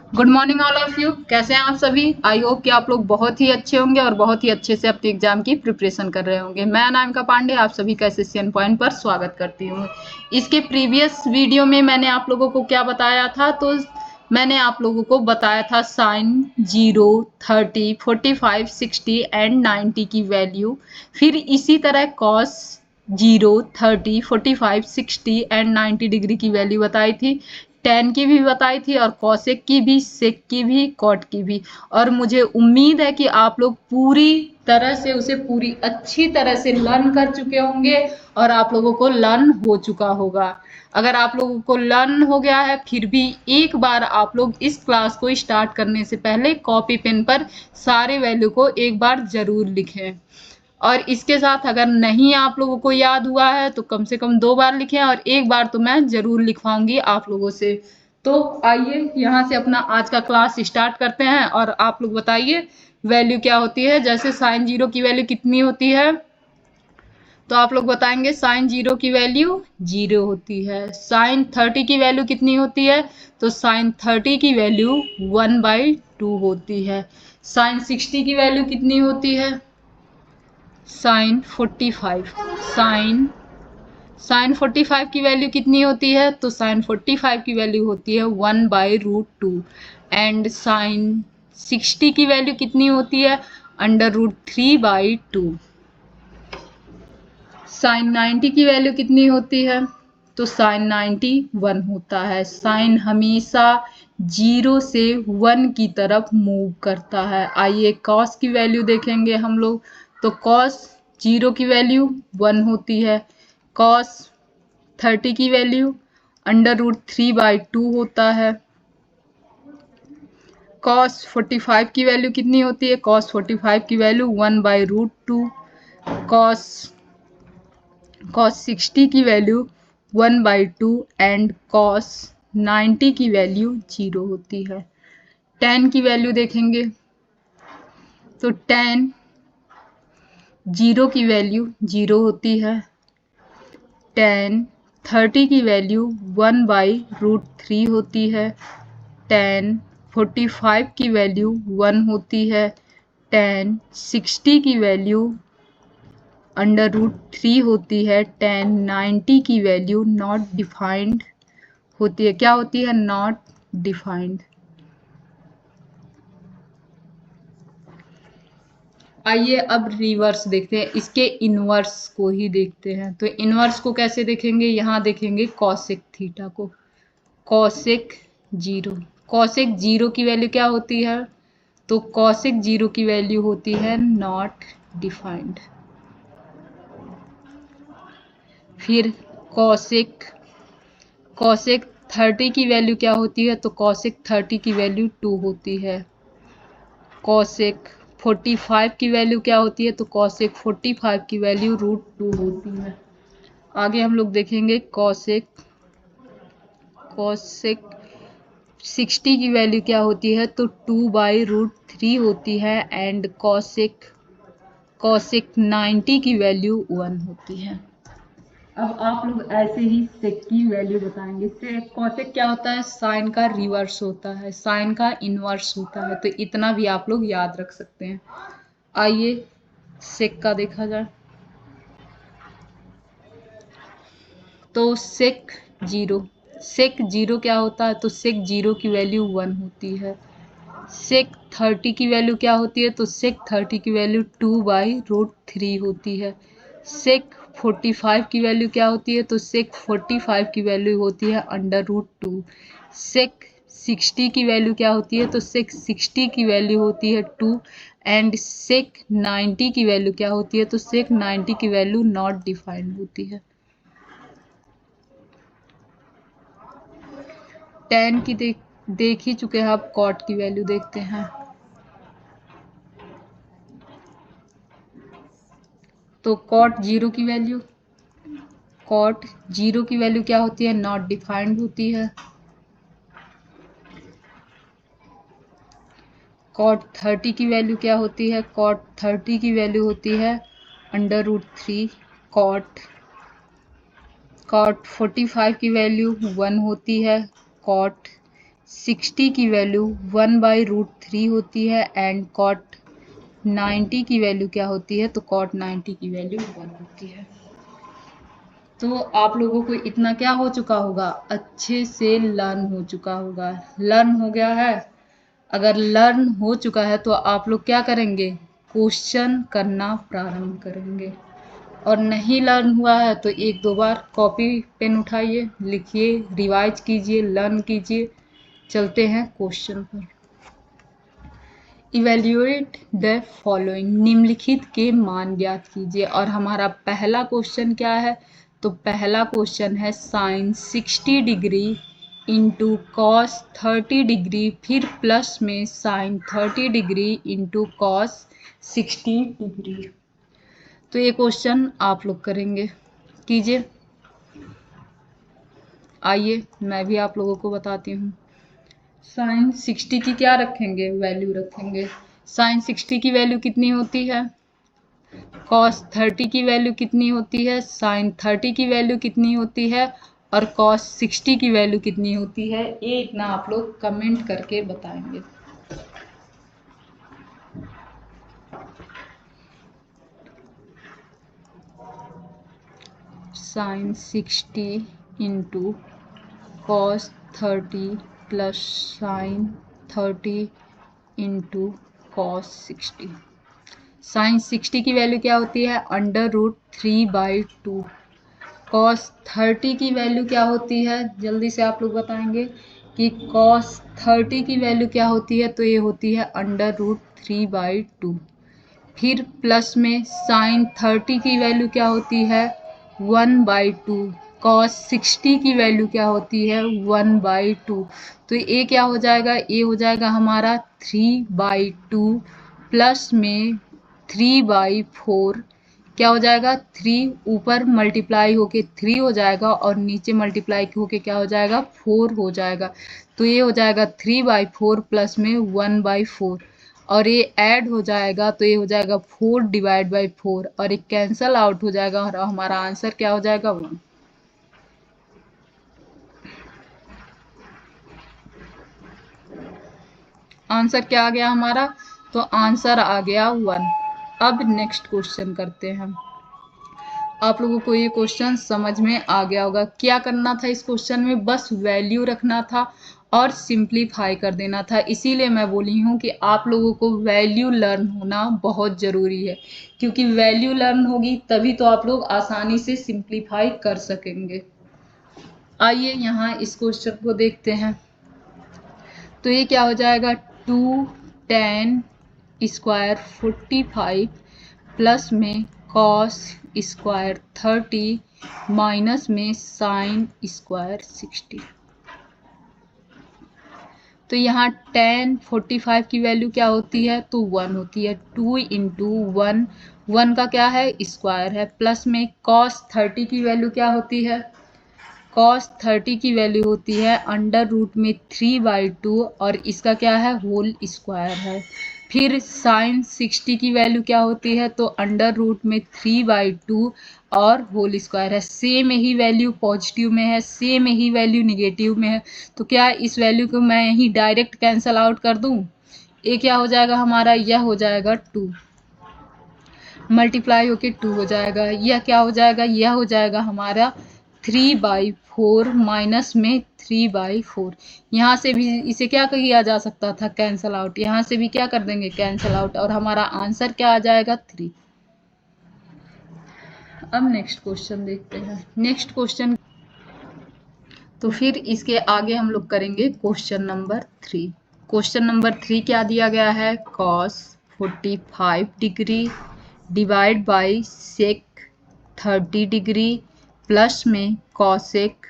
Good morning all of you. कैसे हैं आप सभी? आई होप कि आप लोग बहुत ही अच्छे होंगे और बहुत ही अच्छे से अपनी एग्जाम की प्रिपरेशन कर रहे होंगे। मैं अनामिका पांडे आप सभी का एसएससीएन पॉइंट पर स्वागत करती हूँ। इसके प्रीवियस वीडियो में मैंने आप लोगों को क्या बताया था, तो मैंने आप लोगों को बताया था साइन 0, 30, 45, 60 एंड 90 की वैल्यू। फिर इसी तरह कॉस 0, 30, 45, 60 एंड 90 डिग्री की वैल्यू बताई थी। टेन की भी बताई थी और कॉसेक की भी, सेक की भी, कॉट की भी। और मुझे उम्मीद है कि आप लोग पूरी तरह से उसे पूरी अच्छी तरह से लर्न कर चुके होंगे और आप लोगों को लर्न हो चुका होगा। अगर आप लोगों को लर्न हो गया है, फिर भी एक बार आप लोग इस क्लास को स्टार्ट करने से पहले कॉपी पेन पर सारे वैल्यू को एक बार जरूर लिखें। और इसके साथ अगर नहीं आप लोगों को याद हुआ है तो कम से कम 2 बार लिखें और एक बार तो मैं जरूर लिखवाऊंगी आप लोगों से। तो आइए यहाँ से अपना आज का क्लास स्टार्ट करते हैं और आप लोग बताइए वैल्यू क्या होती है। जैसे साइन 0 की वैल्यू कितनी होती है, तो आप लोग बताएंगे साइन 0 की वैल्यू 0 होती है। साइन 30 की वैल्यू कितनी होती है, तो साइन 30 की वैल्यू 1/2 होती है। साइन 60 की वैल्यू कितनी होती है, साइन 45। साइन 45 की वैल्यू कितनी होती है, तो साइन 45 की वैल्यू होती है 1/√2। एंड साइन 60 की वैल्यू कितनी होती है, √3/2। साइन 90 की वैल्यू कितनी होती है, तो साइन 90 1 होता है। साइन हमेशा 0 से 1 की तरफ मूव करता है। आइए कॉस की वैल्यू देखेंगे हम लोग। तो कॉस 0 की वैल्यू 1 होती है। कॉस 30 की वैल्यू √3/2 होता है। कॉस 45 की वैल्यू कितनी होती है, कॉस 45 की वैल्यू 1/√2। कॉस 60 की वैल्यू 1/2 एंड कॉस 90 की वैल्यू 0 होती है। tan की वैल्यू देखेंगे तो tan 0 की वैल्यू 0 होती है। tan 30 की वैल्यू 1/√3 होती है। tan 45 की वैल्यू 1 होती है। tan 60 की वैल्यू √3 होती है। tan 90 की वैल्यू नॉट डिफाइंड होती है। क्या होती है, नॉट डिफाइंड। आइए अब रिवर्स देखते हैं, इसके इनवर्स को ही देखते हैं। तो इनवर्स को कैसे देखेंगे, यहाँ देखेंगे कॉसेक थीटा को। कॉसेक 0, कॉसेक 0 की वैल्यू क्या होती है, तो कॉसेक 0 की वैल्यू होती है नॉट डिफाइंड। फिर कॉसेक 30 की वैल्यू क्या होती है, तो कॉसेक 30 की वैल्यू 2 होती है। कॉसेक 45 की वैल्यू क्या होती है, तो कॉसेक 45 की वैल्यू √2 होती है। आगे हम लोग देखेंगे कॉसेक 60 की वैल्यू क्या होती है, तो 2/√3 होती है। एंड कॉसेक 90 की वैल्यू 1 होती है। अब आप लोग ऐसे ही सेक की वैल्यू बताएंगे। सेक कॉसेक क्या होता है, साइन का रिवर्स होता है, साइन का इनवर्स होता है। तो इतना भी आप लोग याद रख सकते हैं। आइए सेक का देखा जाए। तो सेक 0 क्या होता है, तो सेक 0 की वैल्यू 1 होती है। सेक 30 की वैल्यू क्या होती है, तो सेक 30 की वैल्यू 2/√3 होती है। सेक 45 की वैल्यू क्या होती है, तो सेक 45 की वैल्यू होती है √2। सेक 60 की वैल्यू क्या होती है, तो सेक 60 की वैल्यू होती है 2। एंड सेक 90 की वैल्यू क्या होती है, तो सेक 90 की वैल्यू नॉट डिफाइंड होती है। tan की देख ही चुके हैं, आप कॉट की वैल्यू देखते हैं। तो कॉट 0 की वैल्यू क्या होती है, नॉट डिफाइंड होती है। कॉट 30 की वैल्यू क्या होती है, कॉट 30 की वैल्यू होती है √3। कॉट 45 की वैल्यू 1 होती है। कॉट 60 की वैल्यू 1/√3 होती है एंड कॉट 90 की वैल्यू क्या होती है, तो कॉट 90 की वैल्यू 1 होती है। तो आप लोगों को इतना क्या हो चुका होगा, अच्छे से लर्न हो चुका होगा। लर्न हो गया है? अगर लर्न हो चुका है तो आप लोग क्या करेंगे, क्वेश्चन करना प्रारंभ करेंगे। और नहीं लर्न हुआ है तो एक दो बार कॉपी पेन उठाइए, लिखिए, रिवाइज कीजिए, लर्न कीजिए। चलते हैं क्वेश्चन पर। इवेल्युएट द फॉलोइंग, निम्नलिखित के मान ज्ञात कीजिए। और हमारा पहला क्वेश्चन क्या है, तो पहला क्वेश्चन है sine 60 degree into cos 30 degree फिर प्लस में sine 30 degree into cos 60 degree. तो ये क्वेश्चन आप लोग करेंगे, कीजिए। आइए मैं भी आप लोगों को बताती हूँ। साइन 60 की क्या रखेंगे, वैल्यू रखेंगे। साइन 60 की वैल्यू कितनी होती है, कॉस 30 की वैल्यू कितनी होती है, साइन 30 की वैल्यू कितनी होती है, और कॉस 60 की वैल्यू कितनी होती है, ये इतना आप लोग कमेंट करके बताएंगे। Sine 60 into cos 30 plus sine 30 into cos 60। Sine 60 की वैल्यू क्या होती है, √3/2। कॉस 30 की वैल्यू क्या होती है, जल्दी से आप लोग बताएंगे कि कॉस 30 की वैल्यू क्या होती है, तो ये होती है √3/2। फिर प्लस में साइन 30 की वैल्यू क्या होती है, 1/2। कॉस 60 की वैल्यू क्या होती है, 1/2। तो ये क्या हो जाएगा, ये हो जाएगा हमारा 3/2 प्लस में 3/4। क्या हो जाएगा, 3 ऊपर मल्टीप्लाई होके 3 हो जाएगा और नीचे मल्टीप्लाई होके क्या हो जाएगा, 4 हो जाएगा। तो ये हो जाएगा 3/4 प्लस में 1/4 और ये ऐड हो जाएगा तो ये हो जाएगा 4/4 और ये कैंसल आउट हो जाएगा और हमारा आंसर क्या हो जाएगा, 1। आंसर क्या आ गया हमारा, तो आंसर आ गया 1। अब नेक्स्ट क्वेश्चन करते हैं। आप लोगों को ये क्वेश्चन समझ में आ गया होगा। क्या करना था इस क्वेश्चन में, बस वैल्यू रखना था और सिंप्लीफाई कर देना था। इसीलिए मैं बोली हूँ कि आप लोगों को वैल्यू लर्न होना बहुत ज़रूरी है, क्योंकि वैल्यू लर्न होगी तभी तो आप लोग आसानी से सिंप्लीफाई कर सकेंगे। आइए यहाँ इस क्वेश्चन को देखते हैं। तो ये क्या हो जाएगा, 2tan स्क्वायर 45 प्लस में कॉस स्क्वायर 30 माइनस में साइन स्क्वायर 60। तो यहाँ tan 45 की वैल्यू क्या होती है, तो 1 होती है। 2 इंटू 1, 1 का क्या है, स्क्वायर है, प्लस में कॉस 30 की वैल्यू क्या होती है, कॉस 30 की वैल्यू होती है √3/2 और इसका क्या है, होल स्क्वायर है। फिर साइन 60 की वैल्यू क्या होती है, तो √3/2 और होल स्क्वायर है। सेम ही वैल्यू पॉजिटिव में है, सेम ही वैल्यू निगेटिव में है, तो क्या इस वैल्यू को मैं यहीं डायरेक्ट कैंसल आउट कर दूं। ये क्या हो जाएगा हमारा, यह हो जाएगा 2 मल्टीप्लाई होके 2 हो जाएगा। यह क्या हो जाएगा, यह हो जाएगा हमारा 3/4 माइनस में 3/4। यहाँ से भी इसे क्या किया जा सकता था, कैंसल आउट। यहाँ से भी क्या कर देंगे, कैंसल आउट, और हमारा आंसर क्या आ जाएगा, 3। अब नेक्स्ट क्वेश्चन देखते हैं। नेक्स्ट क्वेश्चन, तो फिर इसके आगे हम लोग करेंगे क्वेश्चन नंबर 3। क्वेश्चन नंबर 3 क्या दिया गया है, cos 45 degree divide by sec 30 degree plus में कॉसेक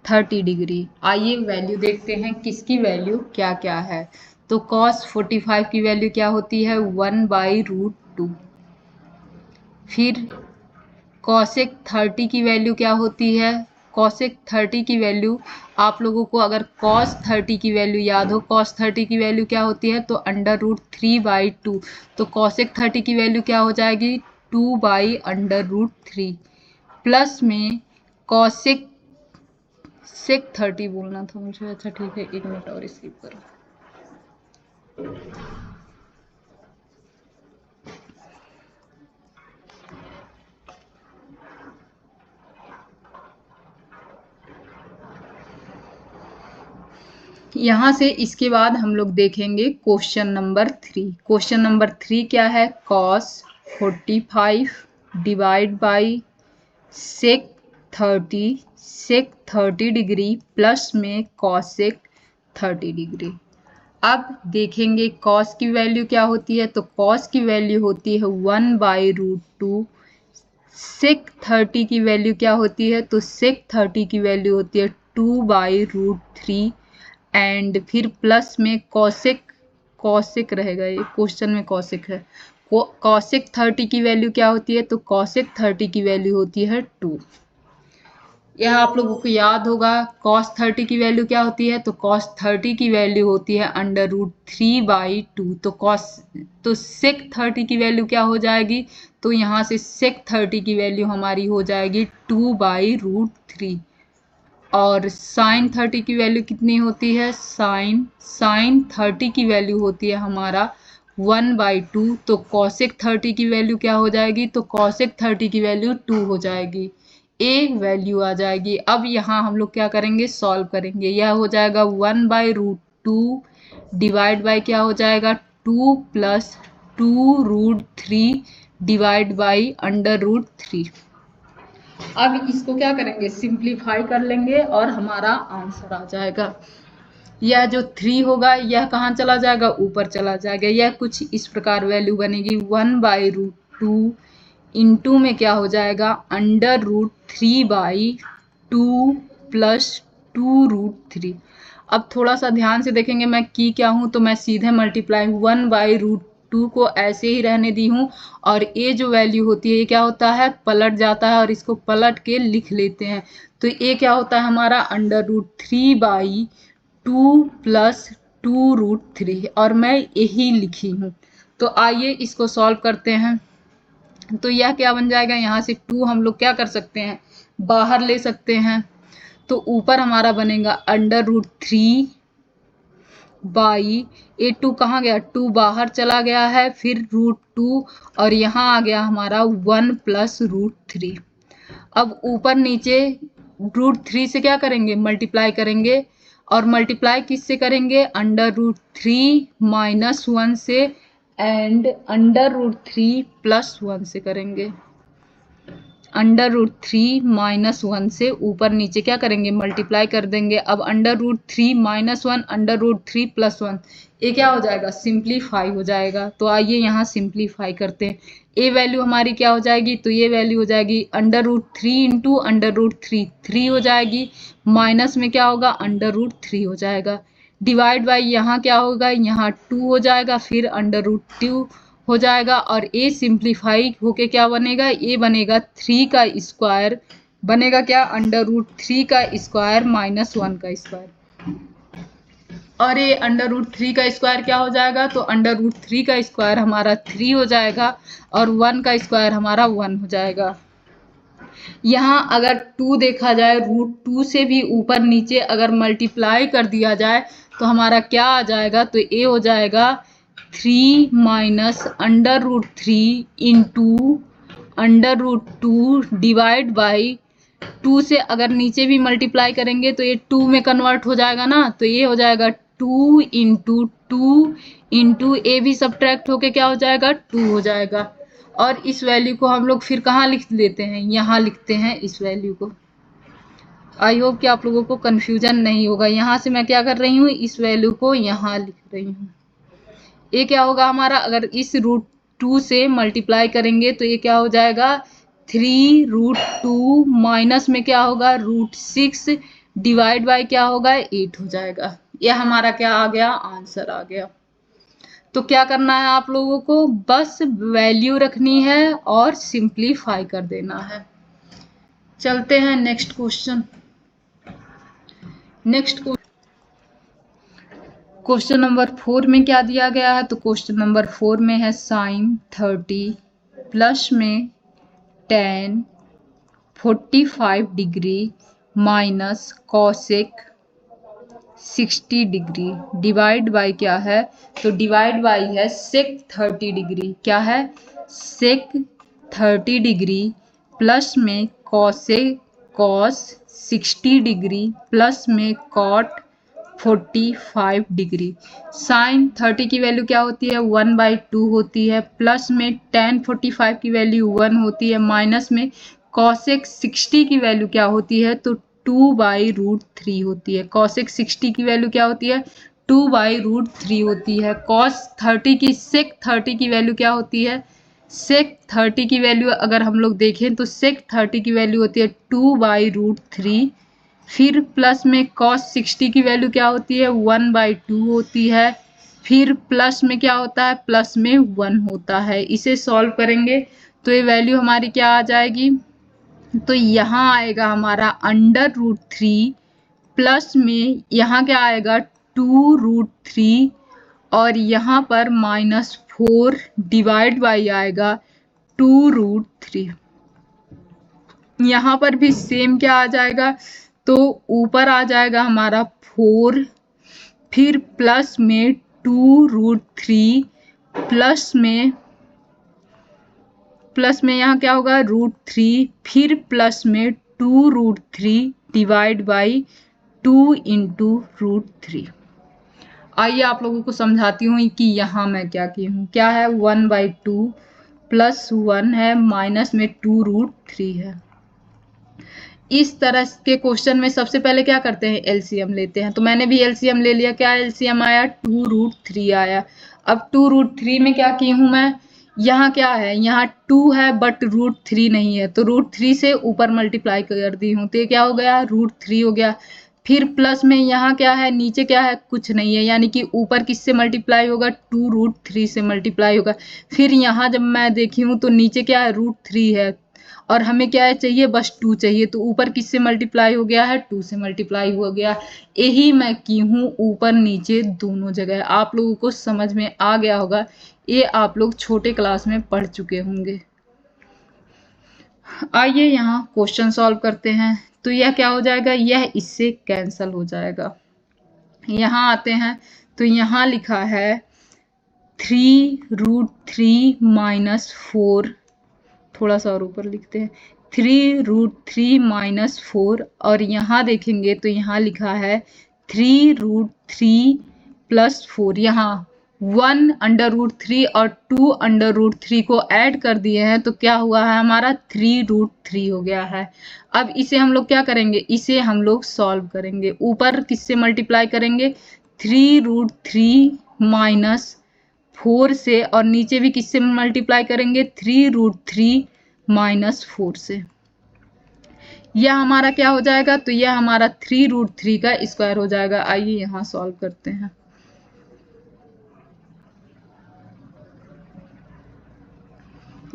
30 डिग्री। आइए वैल्यू देखते हैं किसकी वैल्यू क्या क्या है। तो कॉस 45 की वैल्यू क्या होती है, 1/√2। फिर कॉसेक 30 की वैल्यू क्या होती है, कॉसेक 30 की वैल्यू आप लोगों को अगर कॉस 30 की वैल्यू याद हो, कॉस 30 की वैल्यू क्या होती है, तो √3/2। तो कॉसेक 30 की वैल्यू क्या हो जाएगी, 2/√3 प्लस में कॉसेक सेक 30 बोलना था मुझे। अच्छा ठीक है, 1 मिनट और स्किप करो। यहाँ से इसके बाद हम लोग देखेंगे क्वेश्चन नंबर 3। क्वेश्चन नंबर 3 क्या है? cos 45 divide by sec 30 degree plus में cosec 30 डिग्री। अब देखेंगे cos की वैल्यू क्या होती है। तो cos की वैल्यू होती है 1/√2। sec 30 की वैल्यू क्या होती है? तो sec 30 की वैल्यू होती है 2/√3 एंड फिर प्लस में कॉसेक रहेगा, ये क्वेश्चन में कॉसेक है। कॉसेक 30 की वैल्यू क्या होती है? तो कॉसेक 30 की वैल्यू होती है 2। यह आप लोगों को याद होगा। cos 30 की वैल्यू क्या होती है? तो cos 30 की वैल्यू होती है √3/2। तो sec 30 की वैल्यू क्या हो जाएगी? तो यहाँ से sec 30 की वैल्यू हमारी हो जाएगी 2/√3। और sin 30 की वैल्यू कितनी होती है? sin 30 की वैल्यू होती है हमारा 1/2। तो cosec 30 की वैल्यू क्या हो जाएगी? तो cosec 30 की वैल्यू 2 हो जाएगी। एक वैल्यू आ जाएगी। अब यहाँ हम लोग क्या करेंगे? सॉल्व करेंगे। यह हो जाएगा 1/√2 डिवाइड बाई क्या हो जाएगा? 2 + 2√3 डिवाइड बाई √3। अब इसको क्या करेंगे? सिंप्लीफाई कर लेंगे और हमारा आंसर आ जाएगा। यह जो 3 होगा यह कहाँ चला जाएगा? ऊपर चला जाएगा। यह कुछ इस प्रकार वैल्यू बनेगी 1/√2 इंटू में क्या हो जाएगा? √3/2 + 2√3। अब थोड़ा सा ध्यान से देखेंगे मैं की क्या हूँ। तो मैं सीधे मल्टीप्लाई 1/√2 को ऐसे ही रहने दी हूँ और ये जो वैल्यू होती है ये क्या होता है? पलट जाता है और इसको पलट के लिख लेते हैं। तो ये क्या होता है हमारा? √3/2 + 2√3 और मैं यही लिखी हूँ। तो आइए इसको सॉल्व करते हैं। तो यह क्या बन जाएगा? यहाँ से 2 हम लोग क्या कर सकते हैं? बाहर ले सकते हैं। तो ऊपर हमारा बनेगा √3 बाई ये 2 कहाँ गया? 2 बाहर चला गया है, फिर √2 और यहाँ आ गया हमारा 1 + √3। अब ऊपर नीचे √3 से क्या करेंगे? मल्टीप्लाई करेंगे। और मल्टीप्लाई किससे करेंगे? √3 - 1 से एंड √3 + 1 से करेंगे। √3 - 1 से ऊपर नीचे क्या करेंगे? मल्टीप्लाई कर देंगे। अब √3 - 1 √3 + 1 ये क्या हो जाएगा? सिंप्लीफाई हो जाएगा। तो आइए यहाँ सिंप्लीफाई करते हैं। ये वैल्यू हमारी क्या हो जाएगी? तो ये वैल्यू हो जाएगी √3 इंटू √3 3 हो जाएगी। माइनस में क्या होगा? √3 हो जाएगा। डिवाइड बाई यहाँ क्या होगा? यहाँ 2 हो जाएगा, फिर √2 हो जाएगा और ए सिंप्लीफाई होके क्या बनेगा? ये बनेगा 3 का स्क्वायर बनेगा क्या? √3 का स्क्वायर - 1 का स्क्वायर। और ये √3 का स्क्वायर क्या हो जाएगा? तो √3 का स्क्वायर हमारा 3 हो जाएगा और 1 का स्क्वायर हमारा 1 हो जाएगा। यहाँ अगर 2 देखा जाए, √2 से भी ऊपर नीचे अगर मल्टीप्लाई कर दिया जाए तो हमारा क्या आ जाएगा? तो ये हो जाएगा 3 - √3 इंटू √2 डिवाइड बाई 2 से अगर नीचे भी मल्टीप्लाई करेंगे तो ये 2 में कन्वर्ट हो जाएगा ना। तो ये हो जाएगा 2 इंटू 2 इंटू ए भी सब्ट्रैक्ट होके क्या हो जाएगा? 2 हो जाएगा। और इस वैल्यू को हम लोग फिर कहाँ लिख देते हैं? यहाँ लिखते हैं इस वैल्यू को। आई होप कि आप लोगों को कन्फ्यूजन नहीं होगा। यहाँ से मैं क्या कर रही हूँ? इस वैल्यू को यहाँ लिख रही हूँ। ये क्या होगा हमारा? अगर इस √2 से मल्टीप्लाई करेंगे तो ये क्या हो जाएगा? 3√2 माइनस में क्या होगा? √6 डिवाइड बाय क्या होगा? 8 हो जाएगा। यह हमारा क्या आ गया? आंसर आ गया। तो क्या करना है आप लोगों को? बस वैल्यू रखनी है और सिंप्लीफाई कर देना है। चलते हैं नेक्स्ट क्वेश्चन। क्वेश्चन नंबर 4 में क्या दिया गया है? तो क्वेश्चन नंबर 4 में है sin 30 प्लस में tan 45 degree minus cosec 60 degree divide by क्या है, तो डिवाइड बाय है सेक 30 डिग्री। क्या है, सेक 30 डिग्री प्लस में कॉस 60 डिग्री प्लस में कॉट 45 डिग्री। साइन 30 की वैल्यू क्या होती है, 1/2 होती है, प्लस में tan 45 की वैल्यू 1 होती है, माइनस में कॉसेक 60 की वैल्यू क्या होती है, तो 2/√3 होती है। कॉसेक 60 की वैल्यू क्या होती है, 2/√3 होती है। कॉस 30 की सेक 30 की वैल्यू क्या होती है, सेक 30 की वैल्यू अगर हम लोग देखें तो सेक 30 की वैल्यू होती है 2/√3। फिर प्लस में कॉस 60 की वैल्यू क्या होती है, 1/2 होती है। फिर प्लस में क्या होता है, प्लस में 1 होता है। इसे सॉल्व करेंगे तो ये वैल्यू हमारी क्या आ जाएगी, तो यहाँ आएगा हमारा √3 प्लस में यहाँ क्या आएगा 2√3 और यहाँ पर -4 डिवाइड बाई आएगा 2√3। यहाँ पर भी सेम क्या आ जाएगा, तो ऊपर आ जाएगा हमारा 4, फिर प्लस में 2√3 प्लस में यहाँ क्या होगा √3, फिर प्लस में 2√3 डिवाइड बाई 2 इंटू √3। आइए आप लोगों को समझाती हूँ कि यहाँ मैं क्या की हूँ। क्या है, 1/2 प्लस 1 है, माइनस में 2√3 है। इस तरह के क्वेश्चन में सबसे पहले क्या करते हैं, एलसीएम लेते हैं। तो मैंने भी एलसीएम ले लिया। क्या एलसीएम आया, 2√3 आया। अब 2√3 में क्या की हूँ मैं, यहाँ क्या है, यहाँ 2 है बट √3 नहीं है, तो √3 से ऊपर मल्टीप्लाई कर दी हूँ, तो ये क्या हो गया, √3 हो गया। फिर प्लस में यहाँ क्या है, नीचे क्या है, कुछ नहीं है, यानी कि ऊपर किससे मल्टीप्लाई होगा, 2√3 से मल्टीप्लाई होगा। फिर यहाँ जब मैं देखी हूँ तो नीचे क्या है, √3 है और हमें क्या है चाहिए, बस 2 चाहिए, तो ऊपर किससे मल्टीप्लाई हो गया है, 2 से मल्टीप्लाई हो गया। यही मैं की हूँ ऊपर नीचे दोनों जगह। आप लोगों को समझ में आ गया होगा, ये आप लोग छोटे क्लास में पढ़ चुके होंगे। आइए यहाँ क्वेश्चन सॉल्व करते हैं। तो यह क्या हो जाएगा, यह इससे कैंसल हो जाएगा। यहाँ आते हैं तो यहाँ लिखा है 3√3 - 4, थोड़ा सा और ऊपर लिखते हैं 3√3 - 4, और यहाँ देखेंगे तो यहाँ लिखा है 3√3 + 4। यहाँ 1/√3 और 2/√3 को ऐड कर दिए हैं तो क्या हुआ है, हमारा 3√3 हो गया है। अब इसे हम लोग क्या करेंगे, इसे हम लोग सॉल्व करेंगे। ऊपर किससे मल्टीप्लाई करेंगे, 3√3 - 4 से, और नीचे भी किससे मल्टीप्लाई करेंगे, 3√3 - 4 से। यह हमारा क्या हो जाएगा, तो यह हमारा 3√3 का स्क्वायर हो जाएगा। आइए यहाँ सॉल्व करते हैं।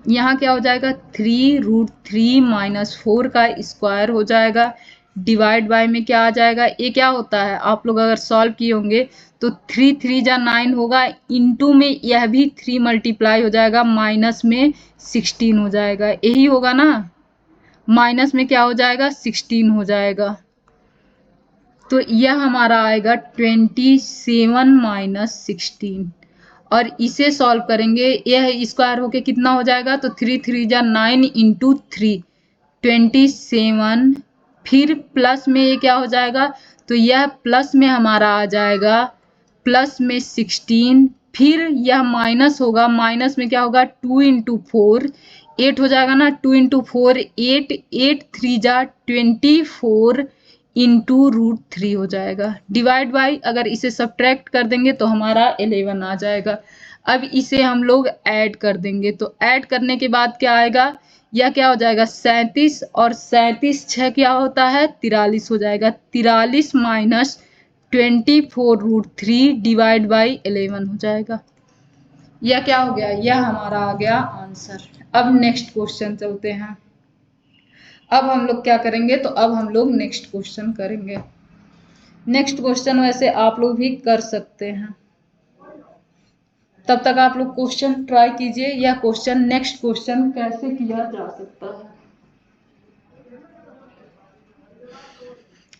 यहाँ क्या हो जाएगा, 3√3 - 4 का स्क्वायर हो जाएगा। डिवाइड बाय में क्या आ जाएगा, ये क्या होता है, आप लोग अगर सॉल्व किए होंगे तो 3 3 जा 9 होगा, इनटू में यह भी 3 मल्टीप्लाई हो जाएगा, माइनस में 16 हो जाएगा। यही होगा ना, माइनस में क्या हो जाएगा, 16 हो जाएगा। तो यह हमारा आएगा 27 - 16, और इसे सॉल्व करेंगे, यह स्क्वायर होके कितना हो जाएगा, तो 3 3 जा 9 इंटू 3 27, फिर प्लस में ये क्या हो जाएगा, तो यह प्लस में हमारा आ जाएगा प्लस में 16, फिर यह माइनस होगा, माइनस में क्या होगा, 2 इंटू 4 8 हो जाएगा ना, 2 इंटू 4 8, 8 3 जा 24 इंटू √3 हो जाएगा। डिवाइड बाई अगर इसे सब्ट्रैक्ट कर देंगे तो हमारा 11 आ जाएगा। अब इसे हम लोग ऐड कर देंगे, तो ऐड करने के बाद क्या आएगा, यह क्या हो जाएगा, 37, और 37 6 क्या होता है, 43 हो जाएगा। 43 माइनस 24√3 डिवाइड बाई 11 हो जाएगा। यह क्या हो गया, यह हमारा आ गया आंसर। अब नेक्स्ट क्वेश्चन चलते हैं। अब हम लोग क्या करेंगे, तो अब हम लोग नेक्स्ट क्वेश्चन करेंगे। नेक्स्ट क्वेश्चन वैसे आप लोग भी कर सकते हैं, तब तक आप लोग क्वेश्चन ट्राई कीजिए, या क्वेश्चन नेक्स्ट क्वेश्चन कैसे किया जा सकता है।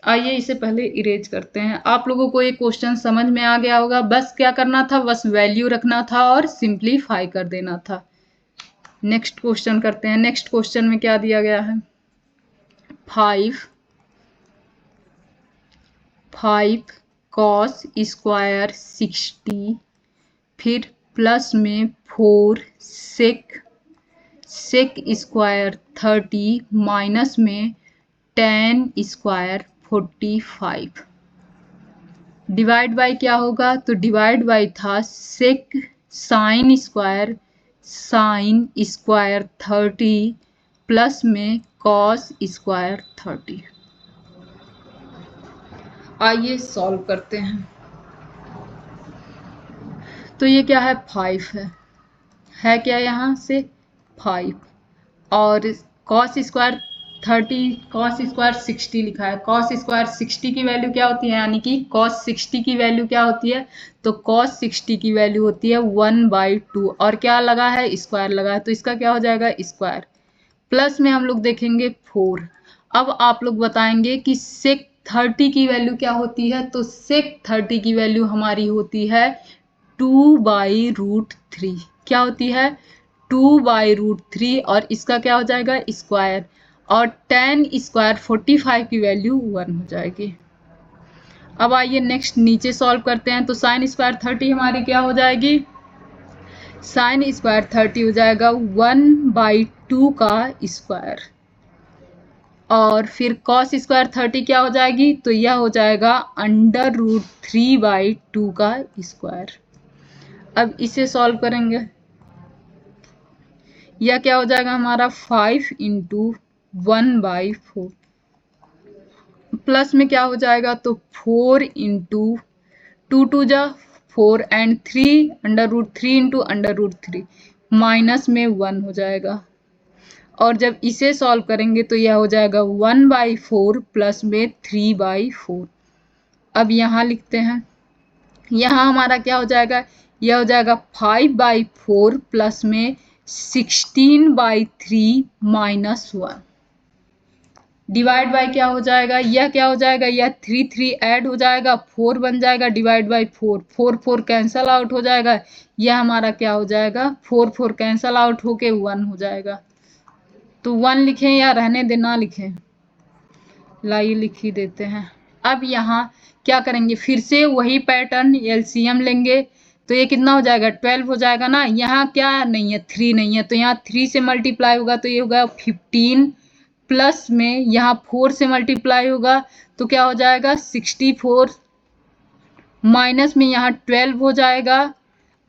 आइए इसे पहले इरेज करते हैं। आप लोगों को ये क्वेश्चन समझ में आ गया होगा। बस क्या करना था, बस वैल्यू रखना था और सिंप्लीफाई कर देना था। नेक्स्ट क्वेश्चन करते हैं। नेक्स्ट क्वेश्चन में क्या दिया गया है, 5 cos स्क्वायर 60, फिर प्लस में 4 sec स्क्वायर 30, माइनस में tan स्क्वायर 45। डिवाइड बाय क्या होगा, तो डिवाइड बाय था sec साइन स्क्वायर 30 प्लस में cos स्क्वायर 30। आइए सॉल्व करते हैं। तो ये क्या है, 5 है क्या यहाँ से 5, और cos स्क्वायर 30, cos स्क्वायर 60 लिखा है। cos स्क्वायर 60 की वैल्यू क्या होती है, यानी कि cos 60 की वैल्यू क्या होती है, तो cos 60 की वैल्यू होती है 1/2, और क्या लगा है, स्क्वायर लगा है, तो इसका क्या हो जाएगा स्क्वायर। प्लस में हम लोग देखेंगे 4। अब आप लोग बताएंगे कि sec 30 की वैल्यू क्या होती है, तो sec 30 की वैल्यू हमारी होती है 2/√3। क्या होती है, 2/√3, और इसका क्या हो जाएगा स्क्वायर, और tan स्क्वायर 45 की वैल्यू 1 हो जाएगी। अब आइए नेक्स्ट नीचे सॉल्व करते हैं। तो साइन स्क्वायर 30 हमारी क्या हो जाएगी, साइन स्क्वायर 30 हो जाएगा 1/2 का स्क्वायर, और फिर cos स्क्वायर 30 क्या हो जाएगी, तो यह हो जाएगा √3/2 का स्क्वायर। अब इसे सॉल्व करेंगे, यह क्या हो जाएगा हमारा 5 × 1/4, प्लस में क्या हो जाएगा, तो 4 × 2 2 जा 4 एंड 3 √3 × √3, माइनस में 1 हो जाएगा, और जब इसे सॉल्व करेंगे तो यह हो जाएगा 1/4 प्लस में 3/4। अब यहाँ लिखते हैं, यहाँ हमारा क्या हो जाएगा, यह हो जाएगा 5/4 प्लस में 16/3 माइनस 1, डिवाइड बाय क्या हो जाएगा, यह क्या हो जाएगा, यह 3 3 ऐड हो जाएगा, 4 बन जाएगा, डिवाइड बाय 4 4 4 कैंसल आउट हो जाएगा, यह हमारा क्या हो जाएगा 4 4 कैंसल आउट होके 1 हो जाएगा। तो 1 लिखें या रहने दे ना लिखें, लाइए लिख ही देते हैं। अब यहाँ क्या करेंगे, फिर से वही पैटर्न, एलसीएम लेंगे, तो ये कितना हो जाएगा 12 हो जाएगा ना। यहाँ क्या नहीं है, 3 नहीं है, तो यहाँ 3 से मल्टीप्लाई होगा तो ये होगा 15, प्लस में यहाँ 4 से मल्टीप्लाई होगा तो क्या हो जाएगा 64, माइनस में यहाँ 12 हो जाएगा,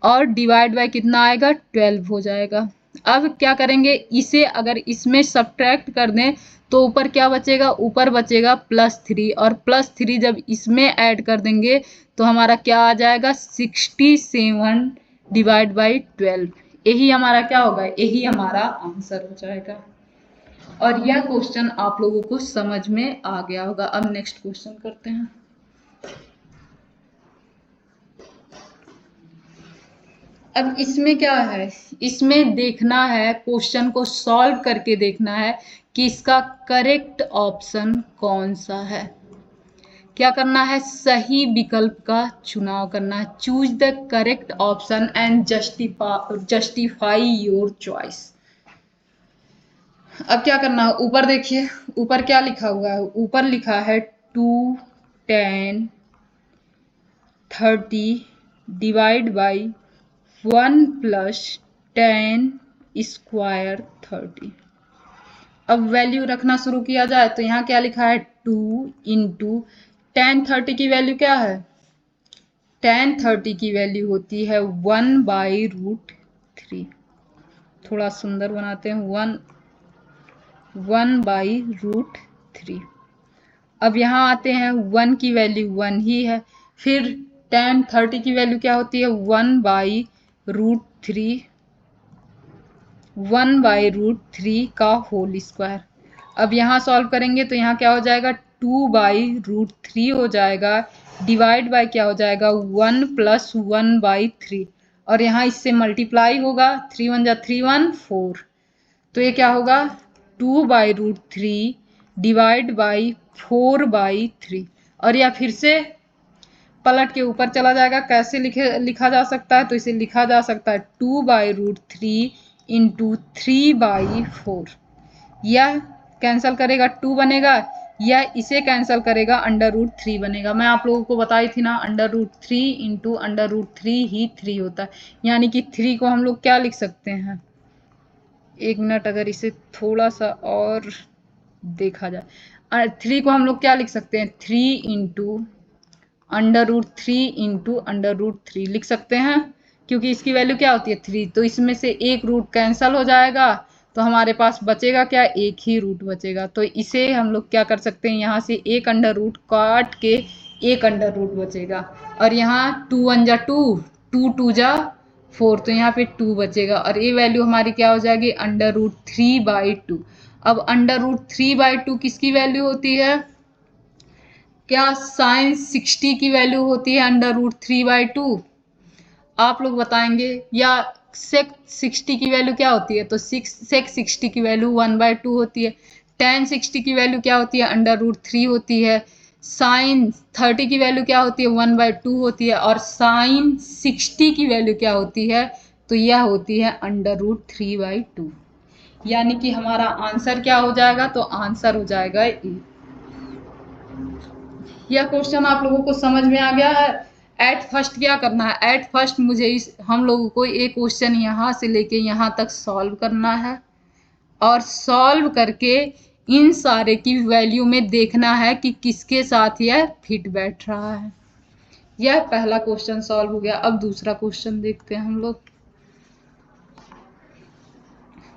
और डिवाइड बाय कितना आएगा 12 हो जाएगा। अब क्या करेंगे, इसे अगर इसमें सब्ट्रैक्ट कर दें तो ऊपर क्या बचेगा, ऊपर बचेगा +3, और +3 जब इसमें ऐड कर देंगे तो हमारा क्या आ जाएगा 67 डिवाइड बाई 12। यही हमारा क्या होगा, यही हमारा आंसर हो जाएगा। और यह क्वेश्चन आप लोगों को समझ में आ गया होगा। अब नेक्स्ट क्वेश्चन करते हैं। अब इसमें क्या है, इसमें देखना है, क्वेश्चन को सॉल्व करके देखना है कि इसका करेक्ट ऑप्शन कौन सा है। क्या करना है, सही विकल्प का चुनाव करना है। Choose the correct option and justify your choice. अब क्या करना है, ऊपर देखिए, ऊपर क्या लिखा हुआ है, ऊपर लिखा है 2 10 30 डिवाइड बाई 1 + tan स्क्वायर 30। अब वैल्यू रखना शुरू किया जाए तो यहाँ क्या लिखा है 2 × tan 30 की वैल्यू क्या है, tan 30 की वैल्यू होती है 1/√3। थोड़ा सुंदर बनाते हैं, 1/√3। अब यहाँ आते हैं 1 की वैल्यू 1 ही है, फिर tan 30 की वैल्यू क्या होती है 1/√3, 1/√3 का होल स्क्वायर। अब यहाँ सॉल्व करेंगे तो यहाँ क्या हो जाएगा 2/√3 हो जाएगा, डिवाइड बाय क्या हो जाएगा 1 + 1/3, और यहाँ इससे मल्टीप्लाई होगा, 3 1 जा 3 1 4, तो ये क्या होगा 2/√3 डिवाइड बाई 4/3, और या फिर से पलट के ऊपर चला जाएगा। कैसे लिखा जा सकता है, तो इसे लिखा जा सकता है 2/√3 इंटू 3/4। यह कैंसल करेगा 2 बनेगा, या इसे कैंसल करेगा √3 बनेगा। मैं आप लोगों को बताई थी ना, √3 इंटू √3 ही 3 होता है। यानी कि 3 को हम लोग क्या लिख सकते हैं, 1 मिनट अगर इसे थोड़ा सा और देखा जाए, 3 को हम लोग क्या लिख सकते हैं, 3 इंटू √3 लिख सकते हैं, क्योंकि इसकी वैल्यू क्या होती है 3। तो इसमें से एक रूट कैंसल हो जाएगा, तो हमारे पास बचेगा क्या, एक ही रूट बचेगा। तो इसे हम लोग क्या कर सकते हैं, यहाँ से एक अंडर रूट काट के एक अंडर रूट बचेगा, और यहाँ 2 1 जा 2, 2 2 जा 4, तो यहाँ पे 2 बचेगा, और ये वैल्यू हमारी क्या हो जाएगी, √3/2। अब √3/2 किसकी वैल्यू होती है, क्या साइन 60 की वैल्यू होती है √3/2? आप लोग बताएंगे। या सेक 60 की वैल्यू क्या होती है, तो सेक 60 की वैल्यू 1/2 होती है। टेन 60 की वैल्यू क्या होती है, √3 होती है। साइन 30 की वैल्यू क्या होती है, 1/2 होती है। और साइन 60 की वैल्यू क्या होती है, तो यह होती है √3/2। यानी कि हमारा आंसर क्या हो जाएगा, तो आंसर हो जाएगा ए। यह क्वेश्चन आप लोगों को समझ में आ गया है। एट फर्स्ट क्या करना है, एट फर्स्ट मुझे हम लोगों को ये क्वेश्चन यहाँ से लेके यहाँ तक सॉल्व करना है, और सॉल्व करके इन सारे की वैल्यू में देखना है कि किसके साथ यह फिट बैठ रहा है। यह पहला क्वेश्चन सॉल्व हो गया। अब दूसरा क्वेश्चन देखते हैं हम लोग।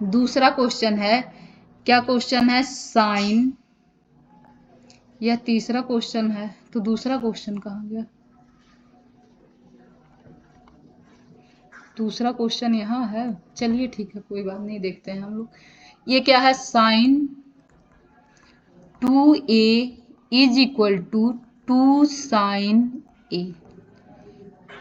दूसरा क्वेश्चन है, क्या क्वेश्चन है, साइन, यह तीसरा क्वेश्चन है, तो दूसरा क्वेश्चन कहाँ गया, दूसरा क्वेश्चन यहाँ है। चलिए ठीक है, कोई बात नहीं, देखते हैं हम लोग। ये क्या है, sine 2a is equal to 2 sine a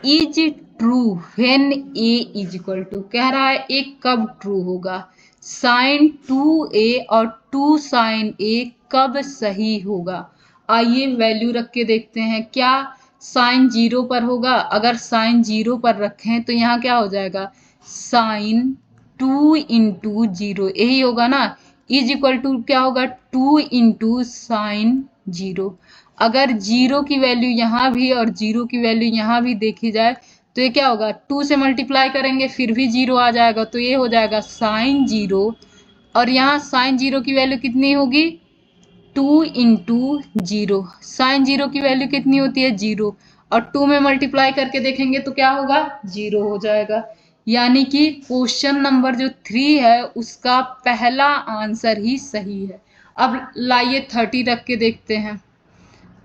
is true when a is equal to, कह रहा है एक कब ट्रू होगा, साइन 2a और 2 साइन a कब सही होगा। आइए वैल्यू रख के देखते हैं। क्या साइन 0 पर होगा, अगर साइन 0 पर रखें तो यहाँ क्या हो जाएगा, साइन 2 इंटू 0, यही होगा ना, इज इक्वल टू क्या होगा, 2 इंटू साइन 0। अगर 0 की वैल्यू यहाँ भी और 0 की वैल्यू यहाँ भी देखी जाए तो ये क्या होगा, 2 से मल्टीप्लाई करेंगे फिर भी 0 आ जाएगा, तो ये हो जाएगा साइन 0। और यहाँ साइन 0 की वैल्यू कितनी होगी, 2 इंटू 0। साइन 0 की वैल्यू कितनी होती है, 0, और 2 में मल्टीप्लाई करके देखेंगे तो क्या होगा, 0 हो जाएगा। यानी कि क्वेश्चन नंबर जो 3 है उसका पहला आंसर ही सही है। अब लाइए 30 रख के देखते हैं।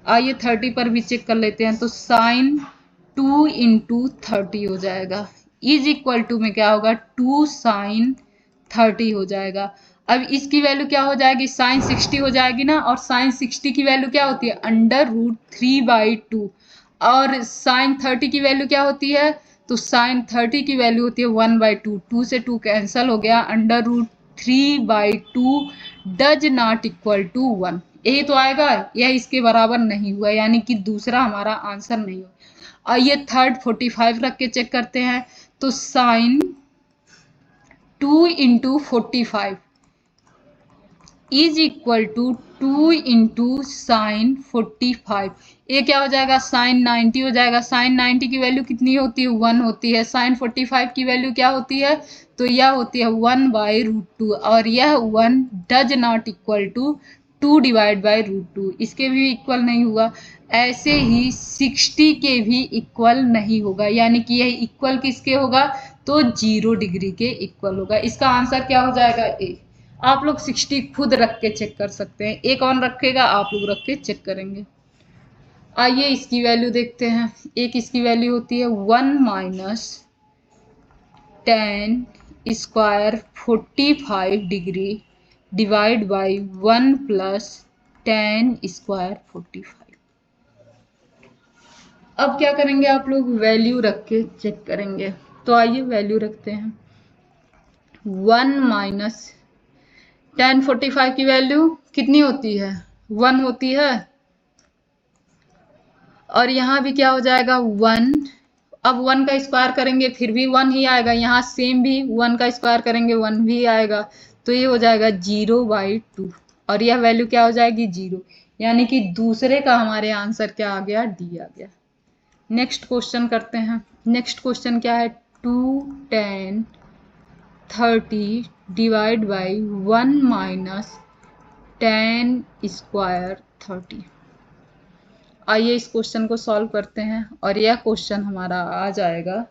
आइए 30 पर भी चेक कर लेते हैं। तो साइन 2 इंटू 30 हो जाएगा, इज इक्वल टू में क्या होगा, 2 साइन 30 हो जाएगा। अब इसकी वैल्यू क्या हो जाएगी, साइन 60 हो जाएगी ना, और साइन 60 की वैल्यू क्या होती है, √3/2। और साइन 30 की वैल्यू क्या होती है, तो साइन 30 की वैल्यू होती है 1/2। 2 से 2 कैंसल हो गया, √3/2 डज नॉट इक्वल टू 1, यही तो आएगा। यह इसके बराबर नहीं हुआ, यानी कि दूसरा हमारा आंसर नहीं हुआ। आइए थर्ड 45 रख के चेक करते हैं। तो sine 2 into 45 is equal to 2 into sine 45, ये क्या हो जाएगा, साइन 90 हो जाएगा। साइन 90 की वैल्यू कितनी होती है, 1 होती है। साइन 45 की वैल्यू क्या होती है, तो यह होती है 1/√2, और यह 1 does not equal to 2 divide by √2, इसके भी इक्वल नहीं हुआ। ऐसे ही 60 के भी इक्वल नहीं होगा, यानी कि यह इक्वल किसके होगा, तो 0 डिग्री के इक्वल होगा। इसका आंसर क्या हो जाएगा, ए। आप लोग 60 खुद रख के चेक कर सकते हैं, एक कौन रखेगा, आप लोग रख के चेक करेंगे। आइए इसकी वैल्यू देखते हैं। एक इसकी वैल्यू होती है 1 minus 10 square 45 degree divide by 1 plus 10 square 45। अब क्या करेंगे, आप लोग वैल्यू रख के चेक करेंगे। तो आइए वैल्यू रखते हैं। 1 माइनस 10 45 की वैल्यू कितनी होती है, 1 होती है, और यहाँ भी क्या हो जाएगा 1। अब 1 का स्क्वायर करेंगे फिर भी 1 ही आएगा, यहाँ सेम भी 1 का स्क्वायर करेंगे 1 भी आएगा, तो ये हो जाएगा 0/2, और यह वैल्यू क्या हो जाएगी 0, यानी कि दूसरे का हमारे आंसर क्या आ गया, डी आ गया। नेक्स्ट क्वेश्चन करते हैं। नेक्स्ट क्वेश्चन क्या है, 2 10 30 डिवाइड बाई 1 माइनस 10 स्क्वायर 30। आइए इस क्वेश्चन को सॉल्व करते हैं, और यह क्वेश्चन हमारा आ जाएगा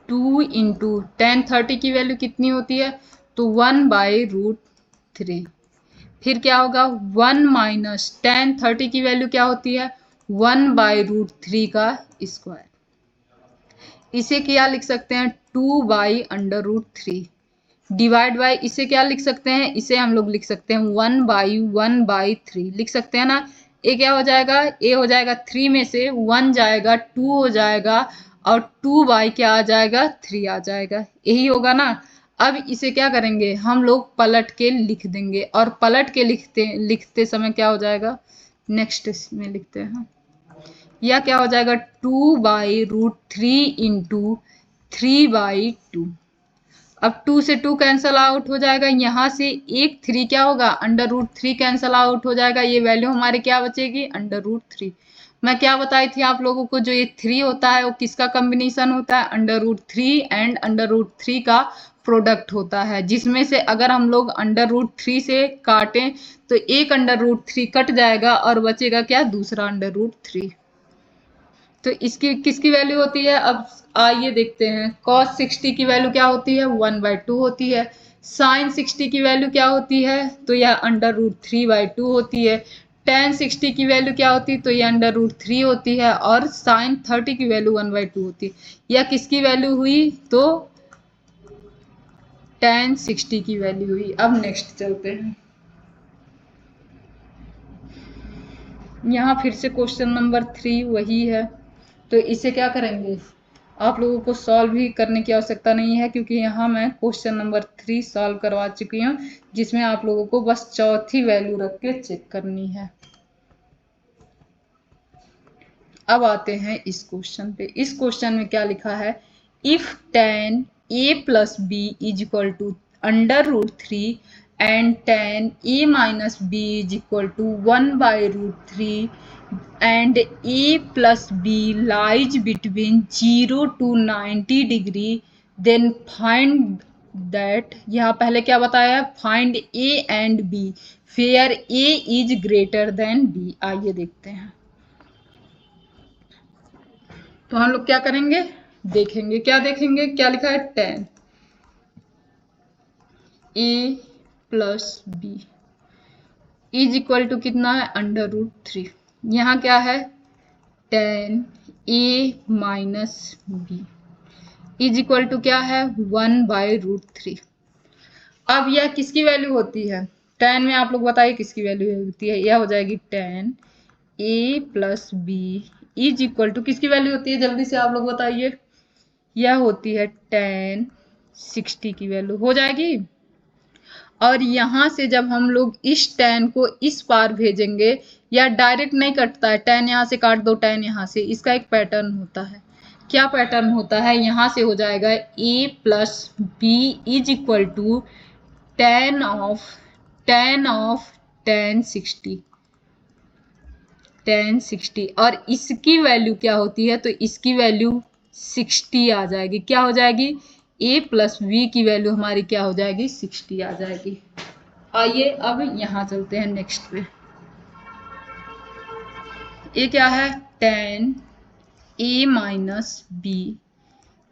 2 इंटू 10 30 की वैल्यू कितनी होती है, तो 1/√3। फिर क्या होगा 1 माइनस 10 30 की वैल्यू क्या होती है, 1/√3 का स्क्वायर। इसे क्या लिख सकते हैं, 2/√3 डिवाइड बाई, इसे क्या लिख सकते हैं, इसे हम लोग लिख सकते हैं 1/1/3 लिख सकते हैं ना। ए क्या हो जाएगा, ए हो जाएगा 3 में से 1 जाएगा, 2 हो जाएगा, और 2 क्या आ जाएगा, 3 आ जाएगा, यही होगा ना। अब इसे क्या करेंगे, हम लोग पलट के लिख देंगे, और पलट के लिखते समय क्या हो जाएगा, नेक्स्ट इसमें लिखते हैं, या क्या हो जाएगा 2/√3 इंटू 3/2। अब 2 से 2 कैंसल आउट हो जाएगा, यहाँ से एक 3 क्या होगा, √3 कैंसल आउट हो जाएगा, ये वैल्यू हमारे क्या बचेगी, √3। मैं क्या बताई थी आप लोगों को, जो ये 3 होता है वो किसका कॉम्बिनेशन होता है, √3 एंड √3 का प्रोडक्ट होता है, जिसमें से अगर हम लोग √3 से काटें तो एक √3 कट जाएगा और बचेगा क्या, दूसरा √3। तो इसकी किसकी वैल्यू होती है, अब आइए देखते हैं। cos 60 की वैल्यू क्या होती है, 1/2 होती है। sin 60 की वैल्यू क्या होती है, तो यह √3/2 होती है। tan 60 की वैल्यू क्या होती है, तो यह √3 होती है, और sin 30 की वैल्यू 1/2 होती है। यह किसकी वैल्यू हुई, तो tan 60 की वैल्यू हुई। अब नेक्स्ट चलते हैं। यहाँ फिर से क्वेश्चन नंबर 3 वही है, तो इसे क्या करेंगे, आप लोगों को सॉल्व भी करने की आवश्यकता नहीं है, क्योंकि यहाँ मैं क्वेश्चन नंबर 3 सॉल्व करवा चुकी हूँ, जिसमें आप लोगों को बस चौथी वैल्यू रख के चेक करनी है। अब आते हैं इस क्वेश्चन पे। इस क्वेश्चन में क्या लिखा है, if tan a plus b is equal to √3 and tan a minus B is equal to 1/√3 and a plus b lies between 0 to 90 degree, then find that, यहाँ पहले क्या बताया, find a and b where a is greater than b। आइए देखते हैं। तो हम लोग क्या करेंगे, देखेंगे, क्या देखेंगे, क्या लिखा है, tan a plus b is equal to कितना है, √3। यहाँ क्या है, tan a minus b is equal to क्या है, 1/√3। अब यह किसकी वैल्यू होती है, tan में आप लोग बताइए किसकी वैल्यू होती है, यह हो जाएगी tan a plus b is equal to किसकी वैल्यू होती है, जल्दी से आप लोग बताइए, यह होती है tan 60 की वैल्यू हो जाएगी। और यहाँ से जब हम लोग इस tan को इस पार भेजेंगे, या डायरेक्ट नहीं कटता है, tan यहाँ से काट दो, tan यहाँ से, इसका एक पैटर्न होता है। क्या पैटर्न होता है, यहाँ से हो जाएगा a plus b is equal to tan of tan 60, और इसकी वैल्यू क्या होती है, तो इसकी वैल्यू 60 आ जाएगी। क्या हो जाएगी, a प्लस बी की वैल्यू हमारी क्या हो जाएगी, 60 आ जाएगी। आइए अब यहाँ चलते हैं नेक्स्ट पे। ये क्या है, tan a minus B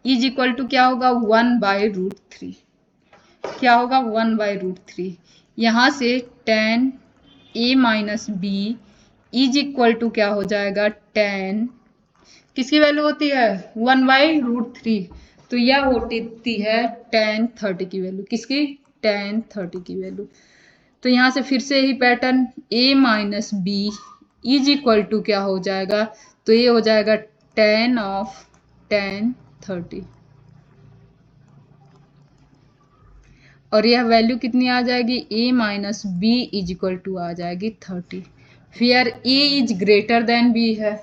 is equal to क्या होगा, 1/√3। क्या होगा, 1/√3। यहाँ से tan a minus B is equal to क्या हो जाएगा, tan किसकी वैल्यू होती है, 1/√3, तो यह होती है tan 30 की वैल्यू, किसकी, tan 30 की वैल्यू। तो यहाँ से फिर से ही pattern, a minus B is equal to क्या हो जाएगा, तो ये हो जाएगा tan ऑफ tan 30। और यह वैल्यू कितनी आ जाएगी, a minus B is equal to आ जाएगी 30। फिर a is greater than b है,